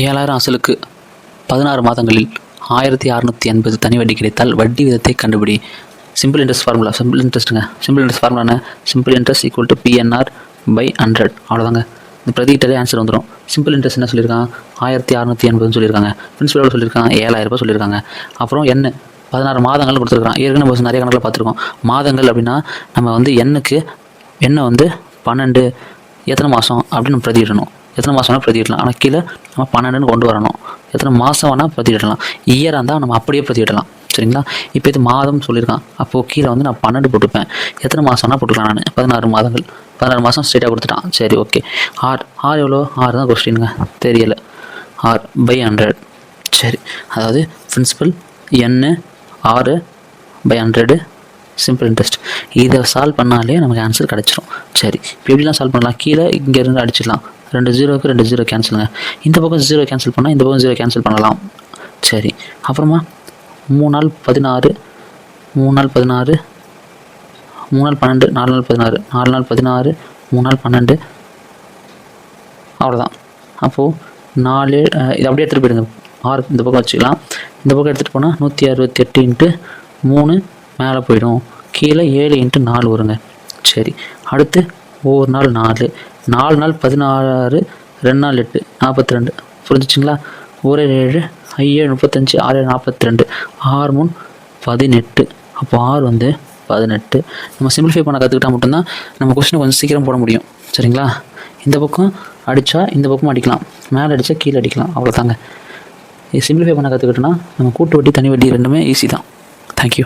7000 அசலுக்கு 16 மாதங்களில் 1680 தனி வட்டி கிடைத்தால் வட்டி விதத்தை கண்டுபிடி. Simple interest formula. Simple interest formula என்ன? Simple interest equal to PNR by 100. அவ்வளோதாங்க. இந்த பிரதிகிட்டே ஆன்சர் வந்துடும். சிம்பிள் இன்ட்ரெஸ்ட் என்ன சொல்லியிருக்காங்க? 1680 சொல்லியிருக்காங்க. பிரின்சிபல் எவ்வளோ சொல்லியிருக்காங்க? 7000 ரூபாய் சொல்லியிருக்காங்க. அப்புறம் என்ன 16 மாதங்கள் கொடுத்துருக்கான். ஏற்கனவே நம்ம நிறைய கணக்கில் பார்த்துருக்கோம். மாதங்கள் அப்படின்னா நம்ம வந்து எண்ணுக்கு எண்ணை வந்து 12 எத்தனை மாதம் அப்படின்னு நம்ம பிரதியிடணும். எத்தனை மாதம் வேணால் பிரதியிடலாம். ஆனால் கீழே நம்ம 12ன்னு கொண்டு வரணும். எத்தனை மாதம் வேணால் பிரதியிடலாம். இயராக இருந்தால் நம்ம அப்படியே பிரதியிடலாம். சரிங்களா? இப்போ இது மாதம் சொல்லியிருக்கான். அப்போது கீழே வந்து நான் 12 போட்டுப்பேன். எத்தனை மாதம்னா போட்டுக்கலாம். நான் 16 மாதங்கள் 16 மாதம் ஸ்ட்ரெயிட்டாக கொடுத்துட்டான். சரி, ஓகே. ஆர் எவ்வளோ? 6 தான் கொஸ்டினுங்க. தெரியலை. R by 100. சரி, அதாவது principal N 6 by 100 simple interest. இதை சால்வ் பண்ணாலே நமக்கு ஆன்சர் கிடச்சிரும். சரி, இப்போ எப்படிலாம் சால்வ் பண்ணலாம்? கீழே இங்கேருந்து அடிச்சிடலாம். 2 0க்கு 2 0 கேன்சலுங்க. இந்த பக்கம் 0 கேன்சல் பண்ணால் இந்த பக்கம் 0 கேன்சல் பண்ணலாம். சரி, அப்புறமா 3 நாள் 16 3 நாள் 16 3 நாள் 12 4 நாள் 16 4 நாள் 16 3 நாள் 12 அவ்வளோதான். அப்போது 4 இது அப்படியே எடுத்துகிட்டு போயிடுங்க. 6 இந்த பக்கம் வச்சுக்கலாம். இந்த பக்கம் எடுத்துகிட்டு போனால் 168 × 3 மேலே போயிடும். கீழே 7 × 4 வருங்க. சரி, அடுத்து ஒவ்வொரு நாள் 4 4 நாள் 16 2 நாள் 8 42. புரிஞ்சிச்சிங்களா? 1 7 5 35 6 42 6 3 18. அப்போ 6 வந்து 18. நம்ம சிம்பிளிஃபை பண்ண கற்றுக்கிட்டால் மட்டும்தான் நம்ம கொஸ்டினை கொஞ்சம் சீக்கிரம் போட முடியும். சரிங்களா? இந்த பக்கம் அடித்தா இந்த பக்கம் அடிக்கலாம், மேலே அடித்தா கீழே அடிக்கலாம். அவ்வளோதாங்க. சிம்பிளிஃபை பண்ண கற்றுக்கிட்டோன்னா நம்ம கூட்டு வட்டி தனி வட்டி ரெண்டுமே ஈஸி தான். தேங்க்யூ.